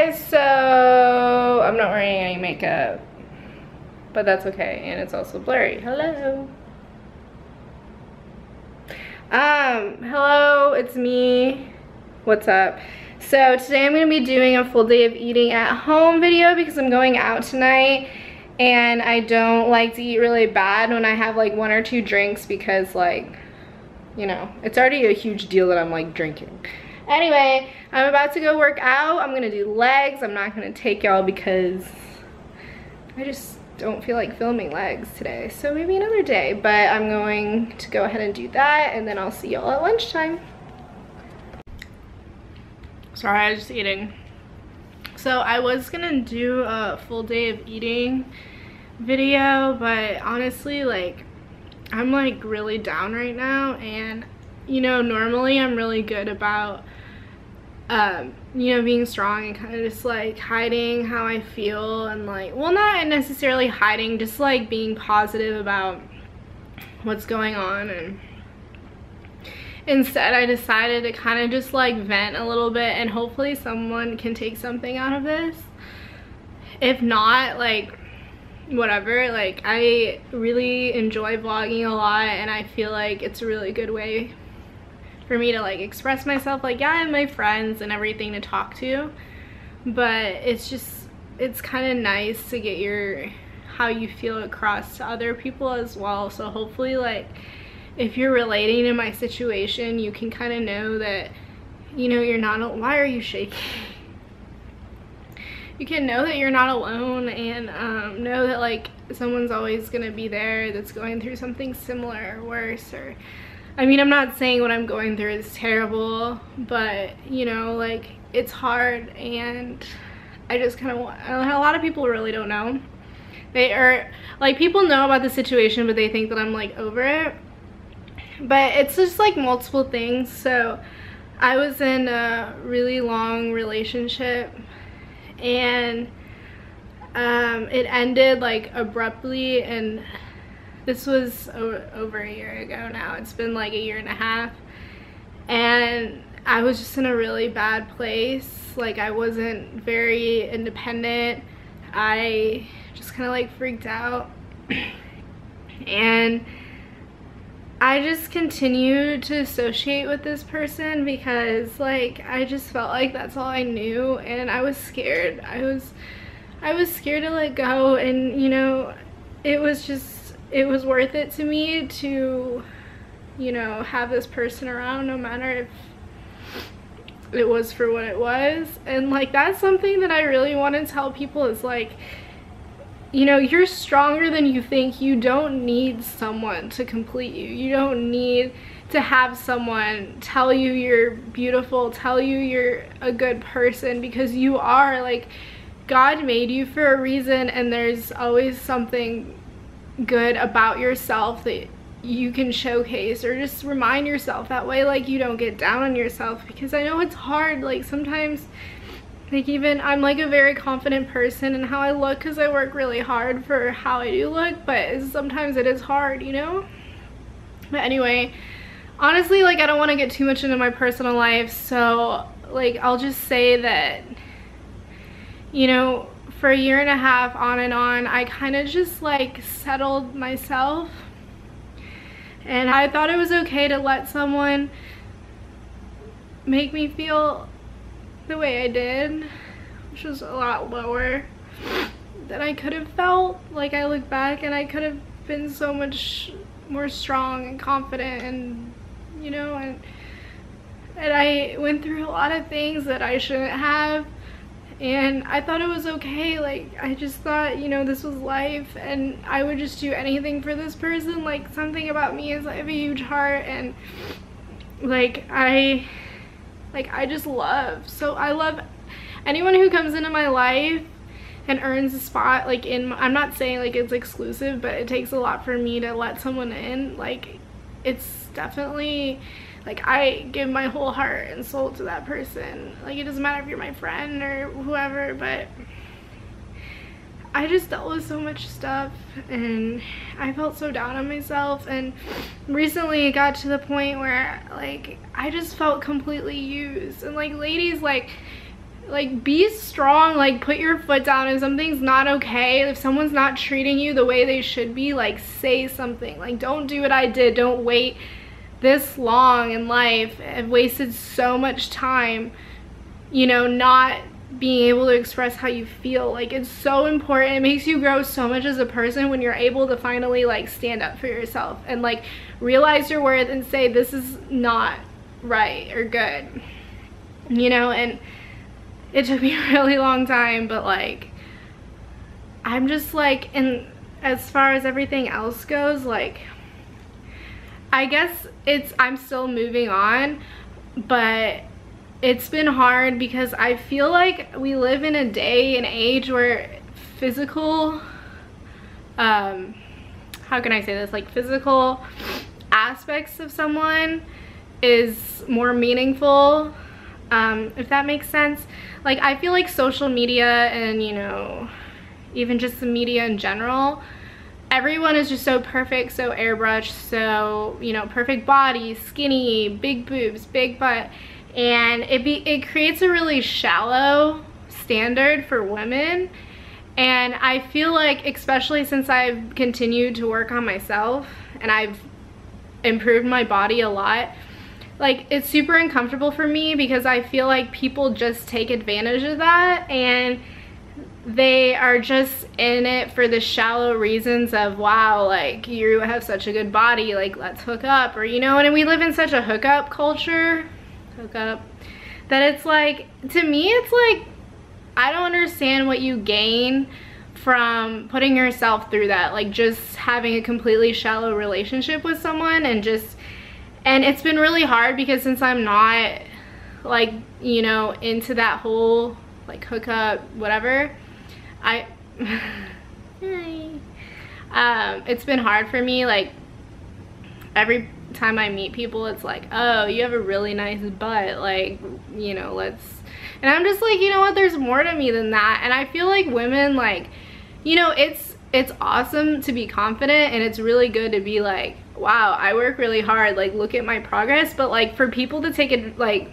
guys, so I'm not wearing any makeup, but that's okay, and it's also blurry. Hello. Hello, it's me. What's up? So today I'm gonna be doing a full day of eating at home video because I'm going out tonight, and I don't like to eat really bad when I have like 1 or 2 drinks because, like, you know, it's already a huge deal that I'm like drinking. Anyway, I'm about to go work out. I'm gonna do legs. I'm not gonna take y'all because I just don't feel like filming legs today. So maybe another day, but I'm going to go ahead and do that, and then I'll see y'all at lunchtime. Sorry, I was just eating. So I was gonna do a full day of eating video, but honestly, like, I'm like really down right now, and you know, normally I'm really good about you know, being strong and kind of just like hiding how I feel, and like, well, not necessarily hiding, just like being positive about what's going on. And instead I decided to kind of just like vent a little bit, and hopefully someone can take something out of this. If not, like, whatever. Like, I really enjoy vlogging a lot, and I feel like it's a really good way for me to like express myself. Like, yeah, I have my friends and everything to talk to, but it's just, it's kind of nice to get your how you feel across to other people as well. So hopefully, like, if you're relating to my situation, you can kind of know that, you know, you're not, why are you shaking? You can know that you're not alone, and know that like someone's always gonna be there that's going through something similar or worse. Or, I mean, I'm not saying what I'm going through is terrible, but you know, like, it's hard, and I just kind of want, a lot of people really don't know. They are like, people know about the situation, but they think that I'm like over it. But it's just like multiple things. So I was in a really long relationship, and it ended like abruptly, and this was over a year ago now. It's been like 1.5 years, and I was just in a really bad place. Like, I wasn't very independent. I just kind of like freaked out, and I just continued to associate with this person because, like, I just felt like that's all I knew, and I was scared. I was scared to let go, and you know, it was worth it to me to, you know, have this person around, no matter if it was for what it was. And like, that's something that I really want to tell people is like, you know, you're stronger than you think. You don't need someone to complete you. You don't need to have someone tell you you're beautiful, tell you you're a good person, because you are. Like, God made you for a reason, and there's always something good about yourself that you can showcase, or just remind yourself that way, like, you don't get down on yourself. Because I know it's hard, like, sometimes, like, even I'm like a very confident person in how I look because I work really hard for how I do look, but sometimes it is hard, you know? But anyway, honestly, like, I don't want to get too much into my personal life, so like, I'll just say that, you know, for 1.5 years on and on, I kind of just like settled myself, and I thought it was okay to let someone make me feel the way I did, which was a lot lower than I could have felt. Like, I look back and I could have been so much more strong and confident, and you know, and I went through a lot of things that I shouldn't have, and I thought it was okay. Like, I just thought, you know, this was life, and I would just do anything for this person. Like, something about me is I have a huge heart, and like, I just love. So I love anyone who comes into my life and earns a spot, like, in, I'm not saying like it's exclusive, but it takes a lot for me to let someone in. Like, it's definitely, like, I give my whole heart and soul to that person. Like, it doesn't matter if you're my friend or whoever, but I just dealt with so much stuff, and I felt so down on myself. And recently it got to the point where, like, I just felt completely used. And like, ladies, like, like, be strong, like, put your foot down. If something's not okay, if someone's not treating you the way they should be, like, say something. Like, don't do what I did. Don't wait this long in life. I've wasted so much time, you know, not being able to express how you feel. Like, it's so important. It makes you grow so much as a person when you're able to finally, like, stand up for yourself and, like, realize your worth and say, this is not right or good, you know. And it took me a really long time, but, like, I'm just, like, and as far as everything else goes, like, I guess I'm still moving on, but it's been hard because I feel like we live in a day and age where physical, how can I say this, like, physical aspects of someone is more meaningful, if that makes sense. Like, I feel like social media and, you know, even just the media in general, everyone is just so perfect, so airbrushed, so, you know, perfect body, skinny, big boobs, big butt, and it creates a really shallow standard for women. And I feel like, especially since I've continued to work on myself and I've improved my body a lot, like, it's super uncomfortable for me because I feel like people just take advantage of that, and they are just in it for the shallow reasons of, wow, like, you have such a good body, like, let's hook up, or, you know. And we live in such a hookup culture, that it's like, to me, it's like, I don't understand what you gain from putting yourself through that, like, just having a completely shallow relationship with someone. And it's been really hard because since I'm not, like, you know, into that whole, like, hookup whatever, it's been hard for me. Like, every time I meet people, it's like, oh, you have a really nice butt, like, you know, let's, and I'm just like, you know what, there's more to me than that. And I feel like women, like, you know, it's awesome to be confident, and it's really good to be like, wow, I work really hard, like, look at my progress. But, like, for people to take it, like,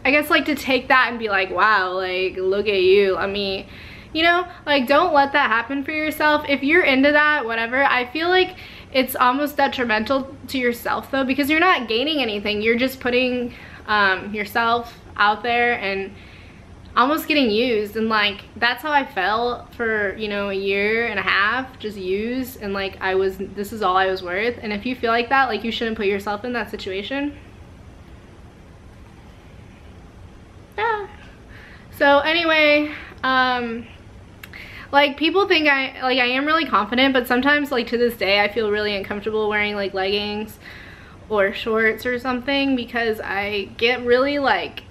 I guess, like, to take that and be like, wow, like, look at you, I mean, you know, like, don't let that happen for yourself. If you're into that, whatever, I feel like it's almost detrimental to yourself, though, because you're not gaining anything. You're just putting yourself out there and almost getting used. And, like, that's how I felt for, you know, a year and a half, just used, and, like, this is all I was worth. And if you feel like that, like, you shouldn't put yourself in that situation. Yeah. So anyway, like, people think I am really confident, but sometimes, like, to this day, I feel really uncomfortable wearing, like, leggings or shorts or something, because I get really, like,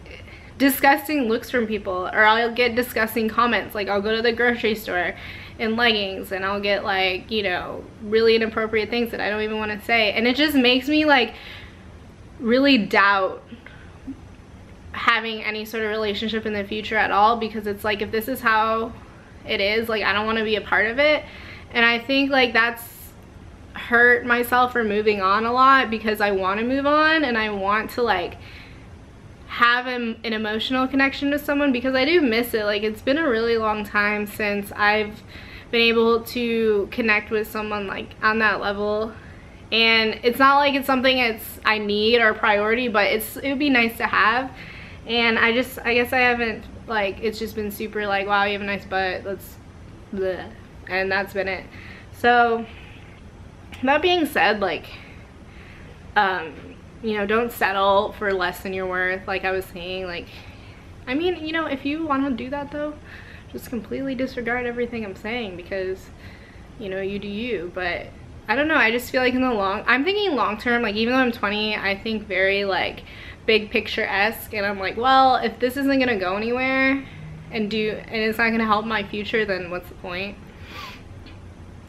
disgusting looks from people, or I'll get disgusting comments. Like, I'll go to the grocery store in leggings and I'll get, like, you know, really inappropriate things that I don't even want to say, and it just makes me, like, really doubt having any sort of relationship in the future at all, because it's like, if this is how it is, like, I don't want to be a part of it. And I think, like, that's hurt myself for moving on a lot, because I want to move on and I want to, like, have an emotional connection with someone, because I do miss it. Like, it's been a really long time since I've been able to connect with someone, like, on that level. And it's not like it's something I need or priority, but it would be nice to have. And I guess I haven't, like, it's just been super, like, wow, you have a nice butt, let's bleh. And that's been it. So that being said, like, you know, don't settle for less than you're worth, like I was saying. Like, I mean, you know, if you want to do that, though, just completely disregard everything I'm saying, because, you know, you do you. But I don't know, I just feel like I'm thinking long term. Like, even though I'm 20, I think very, like, big picture-esque, and I'm like, well, if this isn't gonna go anywhere and it's not gonna help my future, then what's the point?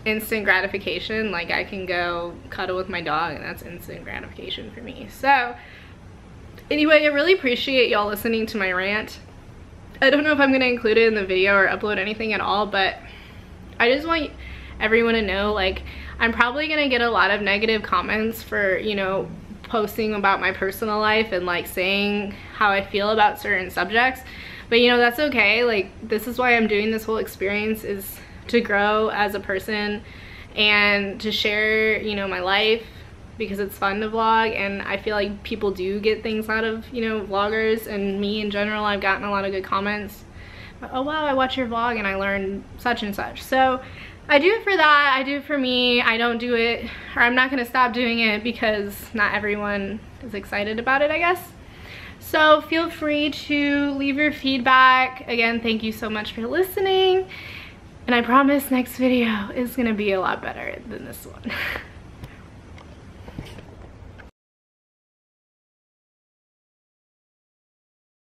Instant gratification, like, I can go cuddle with my dog and that's instant gratification for me. So anyway, I really appreciate y'all listening to my rant. I don't know if I'm gonna include it in the video or upload anything at all, but I just want everyone to know, like, I'm probably gonna get a lot of negative comments for, you know, posting about my personal life and, like, saying how I feel about certain subjects. But you know, that's okay. Like, this is why I'm doing this whole experience, is to grow as a person and to share, you know, my life, because it's fun to vlog, and I feel like people do get things out of, you know, vloggers, and me in general. I've gotten a lot of good comments. Oh wow, I watch your vlog and I learned such and such. So I do it for that. I do it for me. I don't do it, or I'm not gonna stop doing it, because not everyone is excited about it, I guess. So feel free to leave your feedback. Again, thank you so much for listening. And I promise next video is gonna be a lot better than this one.